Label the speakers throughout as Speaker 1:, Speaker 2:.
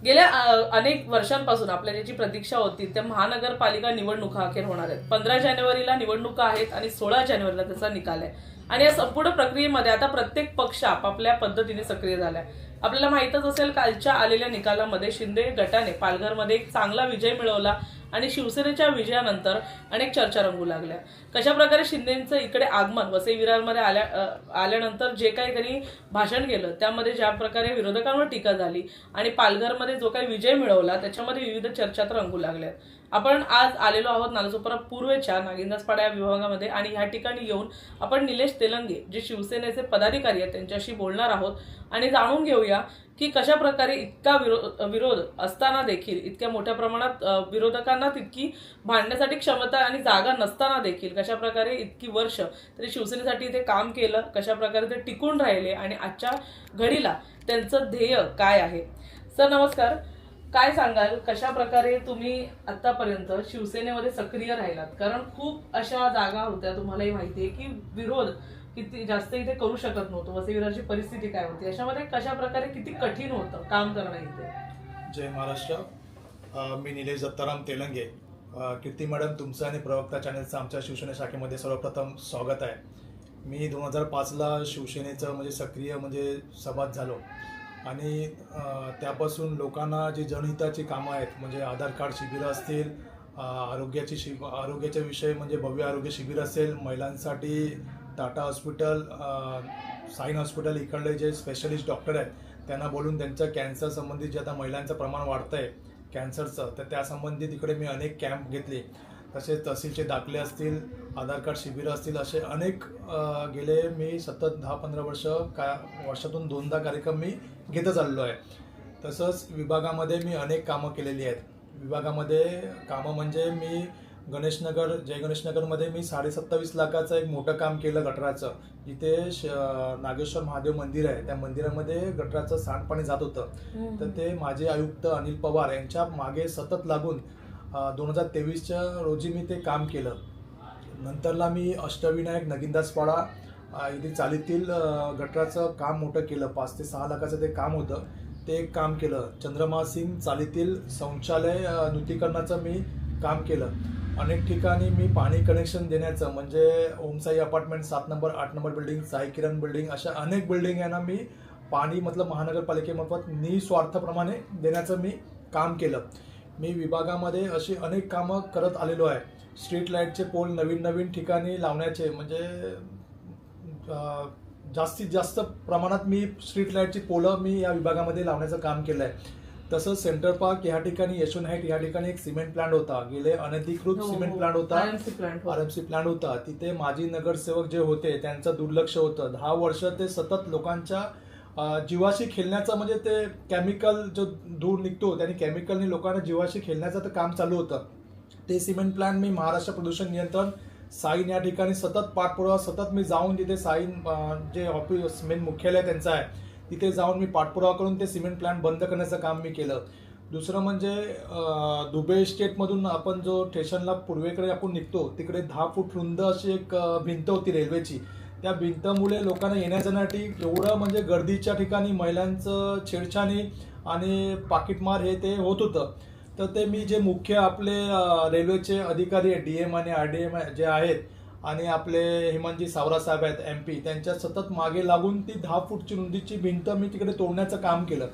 Speaker 1: गेल्या अनेक वर्षांपासून आपल्या ज्याची प्रतीक्षा होती त्या महानगरपालिका निवडणुका अखेर होणार आहेत। 15 जानेवारीला निवडणुका आहेत आणि 16 जानेवारीला त्याचा निकाल आहे। आणि या संपूर्ण प्रक्रियेमध्ये आता प्रत्येक पक्ष आपापल्या पद्धतीने सक्रिय झालाय। आपल्याला माहितच असेल, कालच्या आलेल्या निकालामध्ये शिंदे गटाने पालघरमध्ये एक चांगला विजय मिळवला आणि शिवसेनेच्या विजयानंतर अनेक चर्चा रंगू लागल्या। कशा प्रकारे शिंदेंचं इकडे आगमन वसई विरारमध्ये आल्यानंतर जे काही त्यांनी भाषण केलं त्यामध्ये ज्या प्रकारे विरोधकांवर टीका झाली आणि पालघरमध्ये जो काही विजय मिळवला त्याच्यामध्ये विविध चर्चा तर रंगू लागल्या। आपण आज आलेलो आहोत नालासोपारा पूर्वेच्या नागिंदासपाडा या विभागामध्ये आणि ह्या ठिकाणी येऊन आपण निलेश तेलंगे जे शिवसेनेचे पदाधिकारी आहेत त्यांच्याशी बोलणार आहोत आणि जाणून घेऊया की कशा प्रकारे इतका विरोध असताना देखील, इतक्या मोठ्या प्रमाणात विरोधकांना तितकी भांडण्यासाठी क्षमता आणि जागा नसताना देखील कशा प्रकारे इतकी वर्ष तरी शिवसेनेसाठी ते काम केलं, कशा प्रकारे ते टिकून राहिले आणि आजच्या घडीला त्यांचं ध्येय काय आहे। सर नमस्कार, काय सांगाल कशा प्रकारे तुम्ही आतापर्यंत शिवसेनेमध्ये सक्रिय राहिलात? कारण खूप अशा जागा होत्या, तुम्हालाही माहिती आहे की विरोध किती जास्त इथे करू शकत नव्हतो, वसई विरारची परिस्थिती काय होती, अशामध्ये कशा प्रकारे किती कठीण होतं काम करणं इथे?
Speaker 2: जय महाराष्ट्र। मी निलेश दत्ताराम तेलंगे। कीर्ती मॅडम, तुमचं आणि प्रवक्ता चॅनलचं आमच्या शिवसेना शाखेमध्ये सर्वप्रथम स्वागत आहे। मी 2005ला शिवसेनेचं सक्रिय सहभाग झालो आणि त्यापासून लोकांना जी जनहिताची कामं आहेत आधार कार्ड शिबिरं असतील, आरोग्याचे विषय भव्य आरोग्य शिबिर असेल, महिलांसाठी टाटा हॉस्पिटल, साईन हॉस्पिटल इकडले जे स्पेशलिस्ट डॉक्टर आहेत त्यांना बोलून त्यांचं कॅन्सर संबंधित जे आता महिलांचं प्रमाण वाढतं आहे कॅन्सरचं, तर त्यासंबंधित इकडे मी अनेक कॅम्प घेतले। तसेच तहसीलचे दाखले असतील, आधार कार्ड शिबिरं असतील, असे अनेक गेले मी सतत 10-15 वर्षातून 2दा कार्यक्रम मी घेतच आलेलो आहे। तसंच विभागामध्ये मी अनेक कामं केलेली आहेत। विभागामध्ये कामं मी जय गणेशनगरमध्ये मी 27.5 लाखाचं एक मोठं काम केलं गटराचं, जिथे नागेश्वर महादेव मंदिर आहे त्या मंदिरामध्ये गटराचं सांडपाणी जात होतं। तर ते माझे आयुक्त अनिल पवार यांच्या मागे सतत लागून 2023च्या रोजी मी ते काम केलं। नंतरला मी अष्टविनायक नागिंदासपाडा इथे चालीतील गटराचं काम मोठं केलं, 5 ते 6 लाखाचं ते काम होतं, ते एक काम केलं। चंद्रमा सिंग चालीतील शौचालय नूतनीकरणाचं मी काम केलं। अनेक ठिकाणी मी पाणी कनेक्शन देण्याचं Omsai apartment 7 number 8 number building, Sai Kiran building, अशा अनेक बिल्डिंग यांना मी पाणी महानगरपालिकेमार्फत निस्वार्थप्रमाणे देण्याचं मी काम केलं। मी विभागामध्ये अशी अनेक कामं करत आलेलो आहे। स्ट्रीट लाईटचे पोल नवीन ठिकाणी लावण्याचे जास्तीत जास्त प्रमाणात मी स्ट्रीट लाईटची पोलं मी या विभागामध्ये लावण्याचं काम केलं आहे। तसंच सेंटर पार्क या ठिकाणी, यशवंत हाईट या ठिकाणी एक सिमेंट प्लांट होता, गेले अनधिकृत सिमेंट प्लांट होता, आरएमसी प्लांट होता, तिथे माजी नगरसेवक जे होते त्यांचं दुर्लक्ष होतं। 10 वर्ष ते सतत लोकांच्या जीवाशी खेळण्याचं ते केमिकल जो धूर निघतो त्याने केमिकलने लोकांना जीवाशी खेळण्याचं काम चालू होतं। ते सिमेंट प्लांट मी महाराष्ट्र प्रदूषण नियंत्रण साईन या ठिकाणी सतत पाठपुरावा, सतत मी जाऊन तिथे साईन जे ऑफिस मेन मुख्यालय त्यांचं आहे तिथे जाऊन मी पाठपुरावा करून ते सिमेंट प्लांट बंद करण्याचं काम मी केलं। दुसरं दुबे इस्टेटमधून आपण जो स्टेशनला पूर्वेकडे आपण निघतो तिकडे 10 फूट रुंद अशी एक भिंत होती रेल्वेची, त्या भिंतमुळे लोकांना येण्याजाण्यासाठी एवढं गर्दीच्या ठिकाणी महिलांचं छेडछाणी आणि पाकिटमार हे ते होत होतं। तर ते मी जे मुख्य आपले रेल्वेचे अधिकारी DM आणि RDM जे आहेत आणि आपले हेमंतजी सावरा साहेब आहेत MP, त्यांच्या सतत मागे लागून ती 10 फूटची रुंदीची भिंत मी तिकडे तोडण्याचं काम केलं।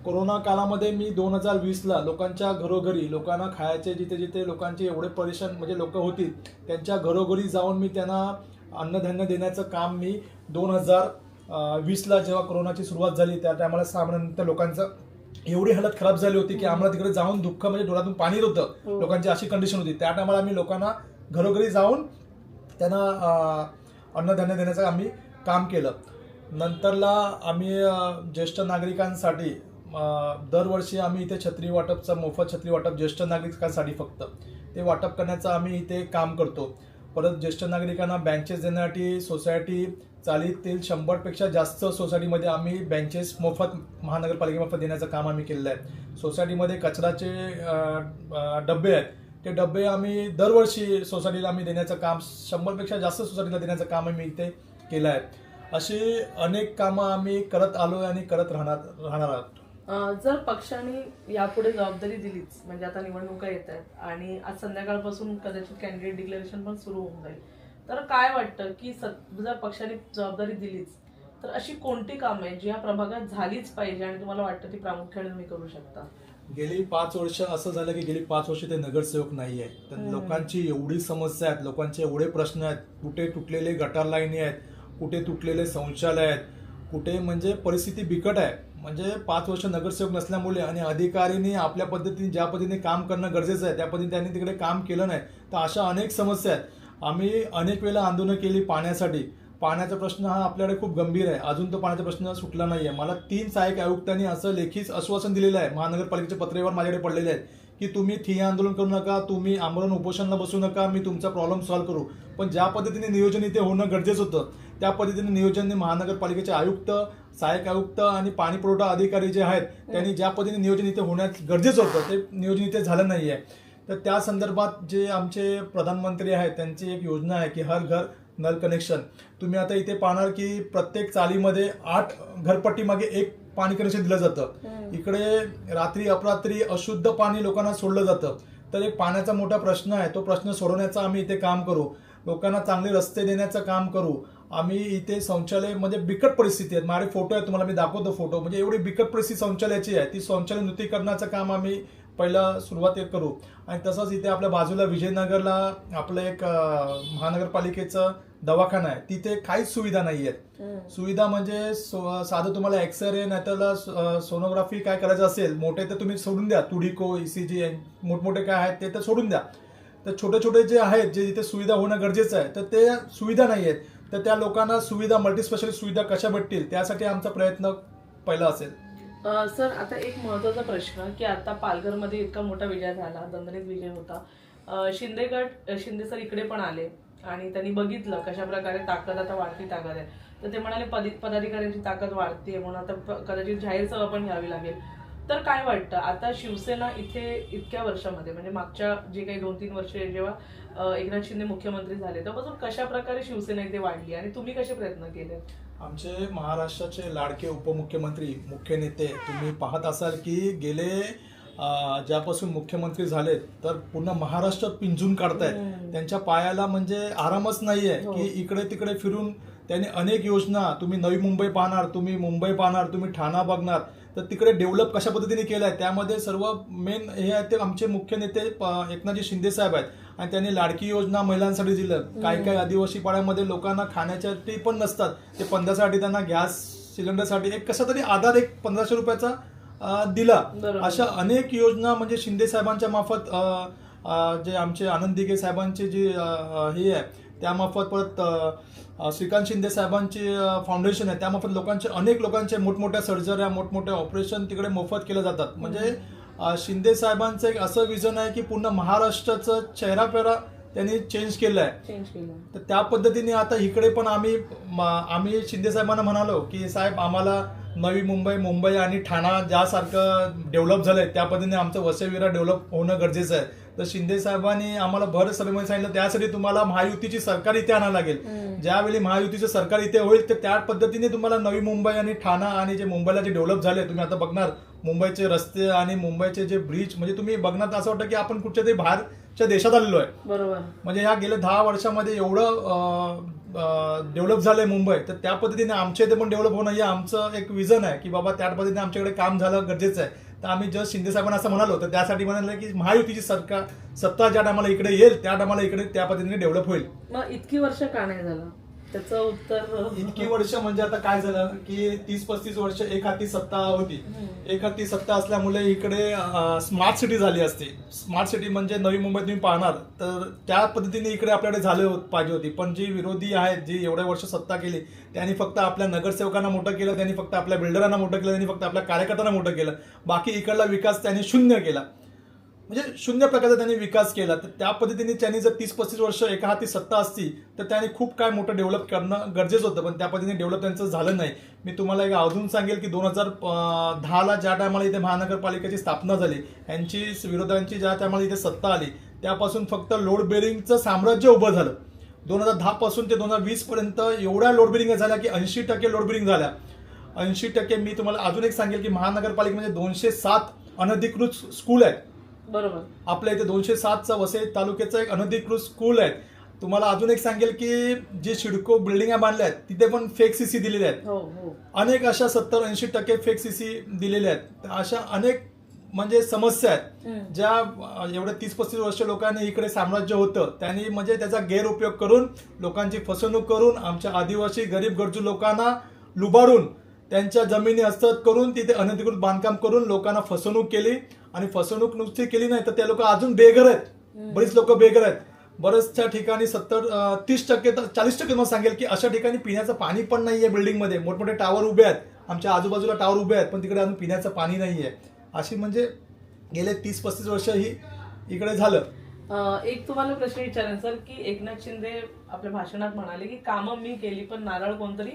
Speaker 2: कोरोना काळामध्ये मी 2020ला लोकांच्या घरोघरी, लोकांना खायचे जिथे लोकांचे एवढे परेशान लोक होती त्यांच्या घरोघरी जाऊन मी त्यांना अन्नधान्य देण्याचं काम मी 2020ला जेव्हा कोरोनाची सुरुवात झाली त्या टायमाला 6 महिन्यानंतर लोकांचं एवढी हालत खराब झाली होती की आम्हाला तिकडे जाऊन दुःख डोळ्यातून पाणी होतं, लोकांची अशी कंडिशन होती। त्या टायमाला आम्ही लोकांना घरोघरी जाऊन त्यांना अन्नधान्य देण्याचं आम्ही काम केलं। नंतरला आम्ही ज्येष्ठ नागरिकांसाठी दरवर्षी आम्ही इथे छत्री वाटपचं, मोफत छत्री वाटप ज्येष्ठ नागरिकांसाठी फक्त ते वाटप करण्याचं आम्ही इथे काम करतो। परत ज्येष्ठ नागरिकांना बेंचेस देण्यासाठी सोसायटी चालीतील 100पेक्षा जास्त सोसायटीमध्ये आम्ही बेंचेस मोफत महानगरपालिकेमार्फत देण्याचं काम आम्ही केलेलं आहे। सोसायटीमध्ये कचऱ्याचे डबे आहेत, ते डबे आम्ही दरवर्षी सोसायटीला आम्ही देण्याचं काम, 100पेक्षा जास्त सोसायटीला देण्याचं काम आम्ही इथे केलं आहे। अशी अनेक कामं आम्ही करत आलो आणि करत राहणार आहोत।
Speaker 1: जर पक्षाने यापुढे जबाबदारी दिलीच, म्हणजे आता निवडणुका येत आहेत आणि आज संध्याकाळपासून कदाचित कॅन्डिडेट डिक्लेरेशन पण सुरू होऊन जाईल, तर काय वाटतं की जर पक्षाने जबाबदारी दिलीच तर अशी कोणती कामं आहेत जी या प्रभागात झालीच पाहिजे आणि तुम्हाला वाटतं ती प्रामुख्याने तुम्ही करू शकता?
Speaker 2: गेली 5 वर्ष असं झालं की गेली 5 वर्ष ते नगरसेवक नाही आहेत. तर लोकांची एवढी समस्या आहेत, लोकांचे एवढे प्रश्न आहेत, कुठे तुटलेले गटार लाईनी आहेत, कुठे तुटलेले शौचालय आहेत, कुठे म्हणजे परिस्थिती बिकट आहे. म्हणजे 5 वर्ष नगरसेवक नसल्यामुळे आणि अधिकाऱ्यांनी आपल्या पद्धतीने ज्या पद्धतीने काम करणं गरजेचं आहे त्या पद्धतीने त्यांनी तिकडे काम केलं नाही. तर अशा अनेक समस्या आहेत. आम्ही अनेक वेळा आंदोलनं केली पाण्यासाठी. पाण्याचा प्रश्न हा आपल्याकडे खूप गंभीर आहे. अजून तो पाण्याचा प्रश्न सुटला नाहीये. मला 3 सहाय्यक आयुक्तांनी असं लेखी आश्वासन दिलेलं आहे, महानगरपालिकेच्या पत्रेवर माझ्याकडे पडलेले आहेत, की तुम्ही ठिय्या आंदोलन करू नका, तुम्ही आमरण उपोषणाला बसू नका, मी तुमचा प्रॉब्लेम सॉल्व्ह करू. पण ज्या पद्धतीने नियोजन इथे होणं गरजेचं होतं त्या पद्धतीने नियोजन महानगरपालिकेचे आयुक्त, सहाय्यक आयुक्त आणि पाणी पुरवठा अधिकारी जे आहेत त्यांनी ज्या पद्धतीने नियोजन इथे होण्यात गरजेचं होतं ते नियोजन इथे झालं नाहीये. तर त्या संदर्भात जे आमचे प्रधानमंत्री आहेत त्यांची एक योजना आहे की हर घर नल कनेक्शन. तुम्ही आता इथे पाहणार की प्रत्येक चालीमध्ये 8 घरपट्टी मागे 1 पाणी कनेक्शन दिलं जातं. इकडे रात्री अपरात्री अशुद्ध पाणी लोकांना सोडलं जातं. तर एक पाण्याचा मोठा प्रश्न आहे, तो प्रश्न सोडवण्याचा आम्ही इथे काम करू. लोकांना चांगले रस्ते देण्याचं काम करू. आम्ही इथे शौचालय म्हणजे बिकट परिस्थिती आहे. माझे फोटो आहे, तुम्हाला मी दाखवतो फोटो. म्हणजे एवढी बिकट परिस्थिती शौचालयाची आहे. ती शौचालय नूतनीकरणाचं काम आम्ही पहिला सुरुवात करू. आणि तसंच इथे आपल्या बाजूला विजयनगरला आपलं एक महानगरपालिकेचं दवाखाना आहे, तिथे काहीच सुविधा नाही आहेत. सुविधा म्हणजे साधं तुम्हाला एक्सरे नाही तर सोनोग्राफी काय करायचं असेल मोठे तर तुम्ही सोडून द्या, तुडिको, ECG मोठमोठे काय आहेत ते तर सोडून द्या. तर छोटे छोटे जे आहेत जे जिथे सुविधा होणं गरजेचं आहे तर ते सुविधा नाही आहेत. तर त्या लोकांना सुविधा मल्टीस्पेशालिस्ट सुविधा कशा भेटतील त्यासाठी आमचा प्रयत्न पहिला असेल.
Speaker 1: सर आता एक महत्वाचा प्रश्न की आता पालघरमध्ये इतका मोठा विजय झाला, दणदणीत विजय होता. शिंदे सर इकडे पण आले आणि त्यांनी बघितलं कशा प्रकारे ताकद, आता वाढती ताकद आहे. तर ते म्हणाले पदाधिकाऱ्यांची ताकद वाढते म्हणून आता कदाचित जाहीर सभा पण घ्यावी लागेल. तर काय वाटतं आता शिवसेना इथे इतक्या वर्षामध्ये म्हणजे मागच्या जे काही 2-3 वर्ष जेव्हा एकनाथ शिंदे मुख्यमंत्री झाले तेव्हापासून कशा प्रकारे शिवसेना इथे वाढली आणि तुम्ही कसे प्रयत्न केले?
Speaker 2: आमचे महाराष्ट्राचे लाडके उपमुख्यमंत्री, मुख्य नेते तुम्ही पाहत असाल की गेले ज्यापासून मुख्यमंत्री झालेत तर पूर्ण महाराष्ट्र पिंजून काढतायत. त्यांच्या पायाला म्हणजे आरामच नाहीये की इकडे तिकडे फिरून त्यांनी अनेक योजना, तुम्ही नवी मुंबई पाहणार, तुम्ही मुंबई पाहणार, तुम्ही ठाणा बघणार, तर तिकडे डेव्हलप कशा पद्धतीने केलं आहे त्यामध्ये सर्व मेन हे आहेत ते आमचे मुख्य नेते एकनाथजी शिंदे साहेब आहेत. आणि त्यांनी लाडकी योजना महिलांसाठी दिलं. काही आदिवासी पाड्यामध्ये लोकांना खाण्यासाठी पण नसतात, ते 15साठी त्यांना गॅस सिलेंडरसाठी एक कसा तरी आधार एक 1500 रुपयाचा दिला. अशा अनेक योजना म्हणजे शिंदे साहेबांच्या मार्फत जे आमचे आनंद दिघे साहेबांचे जे हे आहे त्यामार्फत, परत श्रीकांत शिंदे साहेबांची फाउंडेशन आहे त्यामार्फत लोकांचे अनेक लोकांचे मोठमोठ्या सर्जऱ्या, मोठमोठ्या ऑपरेशन तिकडे मोफत केले जातात. म्हणजे शिंदे साहेबांचं एक असं विजन आहे की पूर्ण महाराष्ट्राचं चेहरापेहरा त्यांनी चेंज केलं आहे. तर त्या पद्धतीने आता इकडे पण आम्ही शिंदे साहेबांना म्हणालो की साहेब आम्हाला नवी मुंबई आणि ठाणा ज्यासारखं डेव्हलप झालंय त्या पद्धतीने आमचं वसईविरार डेव्हलप होणं गरजेचं आहे. तर शिंदे साहेबांनी आम्हाला भर सभेमध्ये सांगितलं त्यासाठी तुम्हाला महायुतीची सरकार इथे आणायला लागेल. ज्यावेळी महायुतीचं सरकार इथे होईल तर त्या पद्धतीने तुम्हाला नवी मुंबई आणि ठाणा आणि जे मुंबईला जे डेव्हलप झाले तुम्ही आता बघणार मुंबईचे रस्ते आणि मुंबईचे जे ब्रिज म्हणजे तुम्ही बघणार असं वाटतं की आपण कुठच्या तरी बाहेरच्या देशात आलेलो आहे.
Speaker 1: बरोबर.
Speaker 2: म्हणजे या गेल्या 10 वर्षामध्ये एवढं डेव्हलप झालंय मुंबई, तर त्या पद्धतीने आमच्या इथे पण डेव्हलप होणं हे आमचं एक विजन आहे की बाबा त्या पद्धतीने आमच्याकडे काम झालं गरजेचं आहे. तर आम्ही जस्ट शिंदे साहेबांना असं म्हणालो तर त्यासाठी म्हणाले की महायुतीची सत्ता ज्या टायमाला इकडे येईल त्या टायमाला इकडे त्या पद्धतीने डेव्हलप होईल.
Speaker 1: मग इतकी वर्ष का नाही झालं त्याचं उत्तर?
Speaker 2: इतकी वर्ष म्हणजे आता काय झालं की 30-35 वर्ष एक हाती सत्ता होती. एक हाती सत्ता असल्यामुळे इकडे स्मार्ट सिटी झाली असती. स्मार्ट सिटी म्हणजे नवी मुंबई तुम्ही पाहणार तर त्या पद्धतीने इकडे आपल्याकडे झालं पाहिजे होती. पण जी विरोधी आहेत जी एवढ्या वर्ष सत्ता केली त्यांनी फक्त आपल्या नगरसेवकांना मोठं केलं, त्यांनी फक्त आपल्या बिल्डरांना मोठं केलं, त्यांनी फक्त आपल्या कार्यकर्त्यांना मोठं केलं. बाकी इकडला विकास त्यांनी शून्य केला. म्हणजे शून्य प्रकारचा त्यांनी विकास केला. तर त्या पद्धतीने त्यांनी जर 30-35 वर्ष एका हाती सत्ता असती तर त्यांनी खूप काय मोठं डेव्हलप करणं गरजेचं होतं. पण त्या पद्धतीने डेव्हलप त्यांचं झालं नाही. मी तुम्हाला एक अजून सांगेल की 2010ला ज्या टायमाला इथे महानगरपालिकेची स्थापना झाली, यांची विरोधांची ज्या टायमाला इथे सत्ता आली त्यापासून फक्त लोड बेरिंगचं साम्राज्य उभं झालं. 2010 पासून ते 2020 पर्यंत एवढ्या लोड बेरिंग झाल्या की 80% लोड बेरिंग झाल्या. 80% मी तुम्हाला अजून एक सांगेल की महानगरपालिकेमध्ये 207 अनधिकृत स्कूल आहेत.
Speaker 1: बरोबर.
Speaker 2: आपल्या इथे 207चा वसई तालुक्याचा एक अनधिकृत स्कूल आहे. तुम्हाला अजून एक सांगेल की जे सिडको बिल्डिंगा बांधल्या आहेत तिथे पण फेक सीसी दिलेले आहेत.
Speaker 1: हो हो.
Speaker 2: अनेक अशा 70-80% फेक सीसी दिलेले आहेत. अशा अनेक म्हणजे समस्या आहेत ज्या एवढ्या 30-35 वर्ष लोकांनी इकडे साम्राज्य होतं त्यांनी म्हणजे त्याचा गैरउपयोग करून लोकांची फसवणूक करून आमच्या आदिवासी गरीब गरजू लोकांना लुबाडून त्यांच्या जमिनी हस्तगत करून तिथे अनधिकृत बांधकाम करून लोकांना फसवणूक केली. आणि फसवणूक नुसती केली नाही तर त्या लोक अजून बेघर आहेत. बरीच लोक बेघर आहेत. बऱ्याचशा ठिकाणी 30% 40% मला सांगेल की अशा ठिकाणी पिण्याचं पाणी पण नाहीये. बिल्डिंगमध्ये मोठमोठे टावर उभे आहेत. आमच्या आजूबाजूला टावर उभे आहेत पण तिकडे अजून पिण्याचं पाणी नाहीये. अशी म्हणजे गेले 30-35 वर्ष ही इकडे झालं.
Speaker 1: एक तुम्हाला प्रश्न विचारेन सर की एकनाथ शिंदे आपल्या भाषणात म्हणाले की कामं मी केली पण नारळ कोणतरी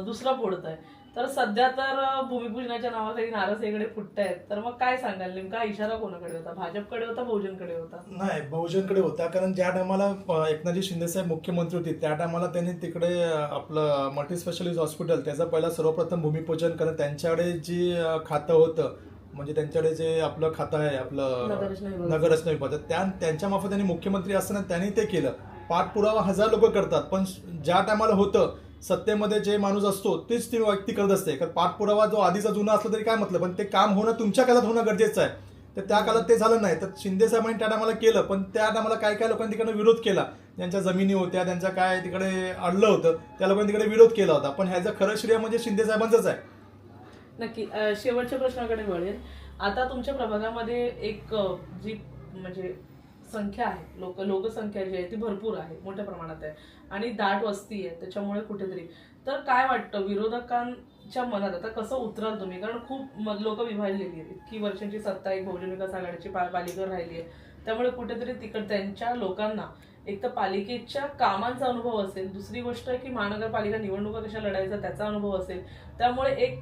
Speaker 1: दुसरा फोडत आहे. तर सध्या तर भूमिपूजनाच्या नावाखाली नारळ इकडे फुटत आहेत. तर मग काय सांगाल नेमका इशारा कोणाकडे होता? भाजपकडे होता बहुजनकडे होता?
Speaker 2: नाही, बहुजनकडे होता. कारण ज्या टायमाला एकनाथजी शिंदे साहेब मुख्यमंत्री होते त्या टायमाला त्यांनी तिकडे आपलं मल्टी स्पेशालिस्ट हॉस्पिटल त्याचं पहिला सर्वप्रथम भूमिपूजन कारण त्यांच्याकडे जी खातं होतं म्हणजे त्यांच्याकडे जे आपलं खातं आहे आपलं नगररचना विभाग त्यांच्या मार्फत त्यांनी मुख्यमंत्री असताना त्यांनी ते केलं. पाठपुरावा 1000 लोक करतात पण ज्या टायमाला होतं सत्तेमध्ये जे माणूस असतो तेच ती व्यक्ती करत असते. कारण पाठपुरावा जो आधीचा जुना असला तरी काय म्हटलं पण ते काम होणं तुमच्या काळात होणं गरजेचं आहे. तर त्या काळात ते झालं नाही. तर शिंदे साहेबांनी त्या टायमाला केलं पण त्या टायमाला काय काय लोकांनी तिकडे विरोध केला. ज्यांच्या जमिनी होत्या त्यांच्या काय तिकडे अडलं होतं त्या लोकांनी तिकडे विरोध केला होता. पण ह्याचं खरं श्रेय म्हणजे शिंदे साहेबांचंच आहे.
Speaker 1: नक्की. शेवटच्या प्रश्नाकडे वळेल. आता तुमच्या प्रभागामध्ये एक जी म्हणजे संख्या आहे लोकसंख्या जी आहे ती भरपूर आहे मोठ्या प्रमाणात आहे आणि दाट वस्ती आहे त्याच्यामुळे कुठेतरी तर काय वाटतं विरोधकांच्या मनात आता कसं उतराल तुम्ही? कारण खूप लोक विभागलेली आहेत. इतकी वर्षांची सत्ता एक बहुजन विकास आघाडीची पालिकेवर राहिली आहे. त्यामुळे कुठेतरी तिकड त्यांच्या लोकांना एक तर पालिकेच्या कामांचा अनुभव असेल. दुसरी गोष्ट आहे की महानगरपालिका निवडणुका कशा लढायचा त्याचा अनुभव असेल. त्यामुळे एक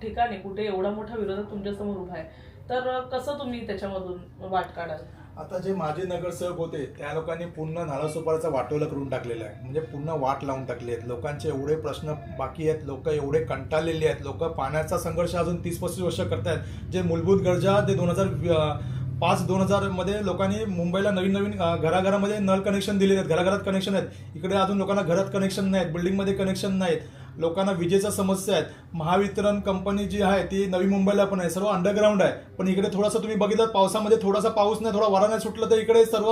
Speaker 1: ठिकाणी कुठे एवढा मोठा विरोधक तुमच्यासमोर उभा आहे तर कसं तुम्ही त्याच्यामधून वाट काढाल?
Speaker 2: आता जे माजी नगरसेवक होते त्या लोकांनी पूर्ण नारळसोपाराचा वाटोळा करून टाकलेला आहे. म्हणजे पूर्ण वाट लावून टाकली आहेत. लोकांचे एवढे प्रश्न बाकी आहेत. लोक एवढे कंटाळलेले आहेत. लोक पाण्याचा संघर्ष अजून 30-35 वर्ष करतायत. जे मूलभूत गरजा ते 2005-2000 मध्ये लोकांनी मुंबईला नवीन घराघरामध्ये नळ कनेक्शन दिलेले आहेत. घराघरात कनेक्शन आहेत. इकडे अजून लोकांना घरात कनेक्शन नाहीत. बिल्डिंगमध्ये कनेक्शन नाहीत. लोकांना विजेच्या समस्या आहेत. महावितरण कंपनी जी आहे ती नवी मुंबईला पण आहे. सर्व अंडरग्राऊंड आहे. पण इकडे थोडासा तुम्ही बघितलं पावसामध्ये थोडासा पाऊस नाही थोडा वारा नाही सुटलं तर इकडे सर्व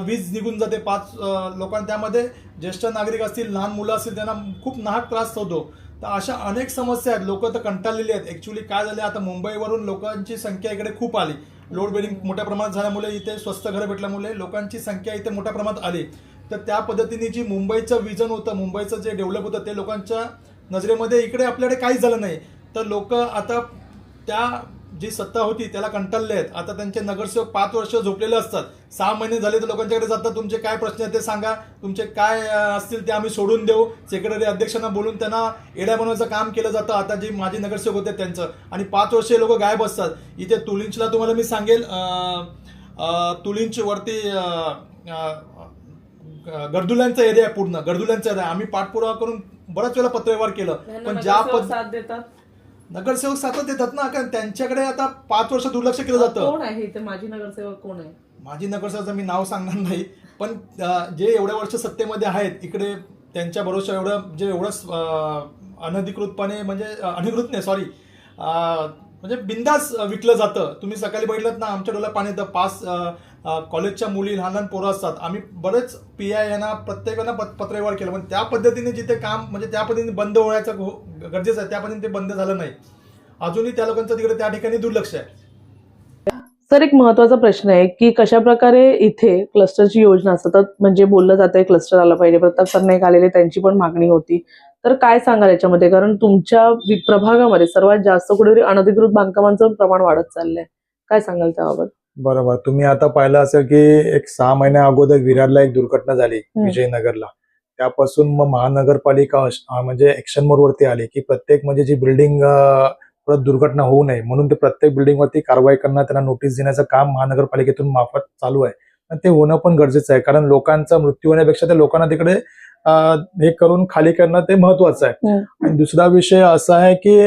Speaker 2: वीज निघून जाते. 5 लोकांना त्यामध्ये ज्येष्ठ नागरिक असतील लहान मुलं असतील त्यांना खूप नाहक त्रास होतो. तर अशा अनेक समस्या आहेत. लोक तर कंटाळलेली आहेत. ऍक्च्युली काय झालं आता मुंबईवरून लोकांची संख्या इकडे खूप आली. लोड बेडिंग मोठ्या प्रमाणात झाल्यामुळे इथे स्वस्त घरं भेटल्यामुळे लोकांची संख्या इथे मोठ्या प्रमाणात आली. तर त्या पद्धतीने जी मुंबईचं विजन होतं मुंबईचं जे डेव्हलप होतं ते लोकांच्या नजरेमध्ये इकडे आपल्याकडे काहीच झालं नाही. तर लोक आता त्या जी सत्ता होती त्याला कंटाळले आहेत. आता त्यांचे नगरसेवक 5 वर्ष झोपलेले असतात. 6 महिने झाले तर लोकांच्याकडे जातात. तुमचे काय प्रश्न आहेत ते सांगा. तुमचे काय असतील ते आम्ही सोडून देऊ. सेक्रेटरी अध्यक्षांना बोलून त्यांना एड्या बनवायचं काम केलं जातं. आता जे माजी नगरसेवक होते त्यांचं आणि 5 वर्ष लोक गायब असतात. इथे तुलिंचला तुम्हाला मी सांगेल तुलिंच वरती गरदुल्यांचा एरिया आहे. पूर्ण गरदुल्यांचा एरिया आम्ही पाठपुरावा करून बऱ्याच वेळेला पत्रव्यवहार केलं पण ज्या
Speaker 1: साथ देतात
Speaker 2: नगरसेवक सातत देतात ना कारण त्यांच्याकडे आता 5 वर्ष दुर्लक्ष केलं जातं.
Speaker 1: कोण आहे इथे माजी नगरसेवक कोण आहे?
Speaker 2: माजी नगरसेवकाचं मी नाव सांगणार नाही पण जे एवढ्या वर्ष सत्तेमध्ये आहेत इकडे त्यांच्या भरोशा एवढं अनधिकृतपणे म्हणजे अधिकृत नाही सॉरी म्हणजे बिंदास विकलं जातं. तुम्ही सकाळी बघितलं ना आमच्या डोळ्यात पाणी येतं. 5 कॉलेजच्या मुली लहान लहान पोरं असतात. आम्ही बरेच PI यांना प्रत्येकानं पत्रव्यवहार केला पण त्या पद्धतीने जिथे काम म्हणजे त्या पद्धतीने बंद होण्याचं गरजेचं आहे त्या पद्धतीने ते बंद झालं नाही. अजूनही त्या लोकांचं तिकडे त्या ठिकाणी दुर्लक्ष आहे.
Speaker 1: सर एक महत्वाचा प्रश्न आहे की कशा प्रकारे इथे क्लस्टरची योजना सतत म्हणजे बोललं जातंय क्लस्टर आला पाहिजे. प्रताप सरनाईक आलेले त्यांची पण मागणी होती. तर काय सांगाल याच्यामध्ये? कारण तुमच्या प्रभागामध्ये सर्वात जास्त कुठेतरी अनधिकृत बांधकामांचं प्रमाण वाढत चाललंय. काय सांगाल त्याबाबत?
Speaker 2: बरोबर. तुम्ही आता पाहिलं असेल की एक 6 महिन्या अगोदर विरारला एक दुर्घटना झाली विजयनगरला. त्यापासून मग महानगरपालिका म्हणजे ऍक्शन मोड वरती आली की प्रत्येक म्हणजे जी बिल्डिंग परत दुर्घटना होऊ नये म्हणून ते प्रत्येक बिल्डिंग वरती कारवाई करणं त्यांना नोटीस देण्याचं काम महानगरपालिकेतून मार्फत चालू आहे. आणि ते होणं पण गरजेचं आहे, कारण लोकांचा मृत्यू होण्यापेक्षा त्या लोकांना तिकडे हे करून खाली करणं ते महत्वाचं आहे. आणि दुसरा विषय असा आहे की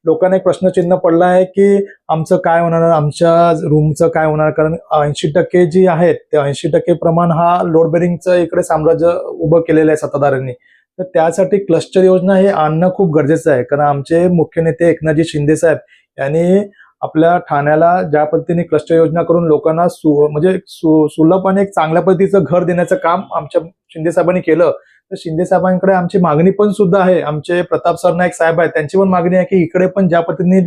Speaker 2: लोकांना एक प्रश्नचिन्ह पडला आहे की आमचं काय होणार, आमच्या रूमचं काय होणार, कारण 80% जी आहेत ते 80% प्रमाण हा लोड बेरिंगचं इकडे साम्राज्य उभं केलेलं आहे सत्ताधाऱ्यांनी. तर त्यासाठी क्लस्टर योजना हे आणणं खूप गरजेचं आहे, कारण आमचे मुख्य नेते एकनाथजी शिंदे साहेब यांनी आपल्या ठाण्याला ज्या पद्धतीने क्लस्टर योजना करून लोकांना म्हणजे सुलभ आणि एक चांगल्या पद्धतीचं घर देण्याचं काम आमच्या शिंदे साहेबांनी केलं. तर शिंदे साहेबांकडे आमची मागणी पण सुद्धा आहे, आमचे प्रताप सरनाईक साहेब आहेत त्यांची पण मागणी आहे की इकडे पण ज्या पद्धतीने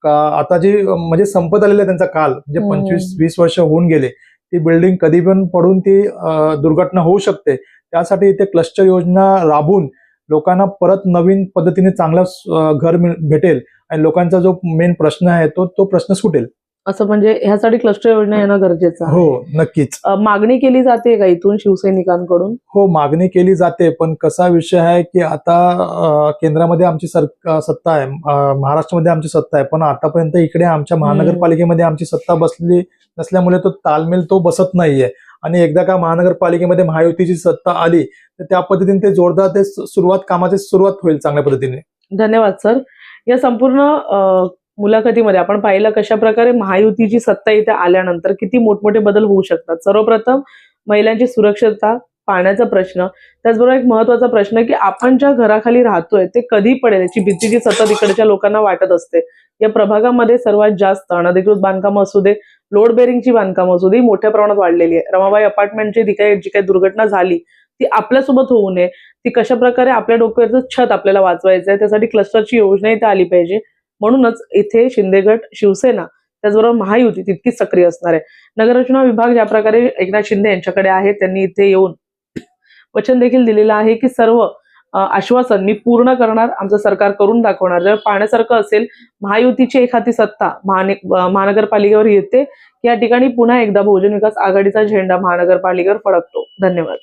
Speaker 2: आता जी म्हणजे संपत आलेला त्यांचा काल, म्हणजे 25-20 वर्ष होऊन गेले, ती बिल्डिंग कधी पण पडून ती दुर्घटना होऊ शकते. त्यासाठी इथे क्लस्टर योजना राबवून लोकांना परत नवीन पद्धतीने चांगलं घर भेटेल आणि लोकांचा जो मेन प्रश्न आहे तो प्रश्न सुटेल.
Speaker 1: असं म्हणजे ह्यासाठी क्लस्टर योजना येणं गरजेचं आहे.
Speaker 2: हो, नक्कीच.
Speaker 1: मागणी केली जाते का इथून शिवसैनिकांकडून?
Speaker 2: हो, मागणी केली जाते, पण कसा विषय आहे की आता केंद्रामध्ये आमची सत्ता आहे, महाराष्ट्रामध्ये आमची सत्ता आहे, पण आतापर्यंत इकडे आमच्या महानगरपालिकेमध्ये आमची सत्ता बसली नसल्यामुळे तो ताळमेळ तो बसत नाहीये. आणि एकदा का महानगरपालिकेमध्ये महायुतीची सत्ता आली तर त्या पद्धतीने ते जोरदार ते कामाची सुरुवात होईल चांगल्या पद्धतीने.
Speaker 1: धन्यवाद सर. या संपूर्ण मुलाखतीमध्ये आपण पाहिलं कशा प्रकारे महायुतीची सत्ता इथे आल्यानंतर किती मोठमोठे बदल होऊ शकतात. सर्वप्रथम महिलांची सुरक्षितता, पाण्याचा प्रश्न, त्याचबरोबर एक महत्वाचा प्रश्न की आपण ज्या घराखाली राहतोय ते कधी पडेल याची भीती जी सतत इकडच्या लोकांना वाटत असते. या प्रभागामध्ये सर्वात जास्त अनधिकृत बांधकामं असू दे, लोड बेरिंगची बांधकामं असू दे, मोठ्या प्रमाणात वाढलेली आहे. रमाबाई अपार्टमेंटची जी काही दुर्घटना झाली ती आपल्यासोबत होऊ नये, ती कशा प्रकारे आपल्या डोक्यावरचं छत आपल्याला वाचवायचं आहे, त्यासाठी क्लस्टरची योजना इथे आली पाहिजे. म्हणूनच इथे शिंदे गट, शिवसेना, त्याचबरोबर महायुती तितकीच सक्रिय असणार आहे. नगररचना विभाग ज्या प्रकारे एकनाथ शिंदे यांच्याकडे आहे, त्यांनी इथे येऊन वचन देखील दिलेलं आहे की सर्व आश्वासन मी पूर्ण करणार, आमचं सरकार करून दाखवणार. जर पाहण्यासारखं असेल महायुतीची एखादी सत्ता महानगरपालिकेवर येते, या ठिकाणी पुन्हा एकदा बहुजन विकास आघाडीचा झेंडा महानगरपालिकेवर फडकतो. धन्यवाद.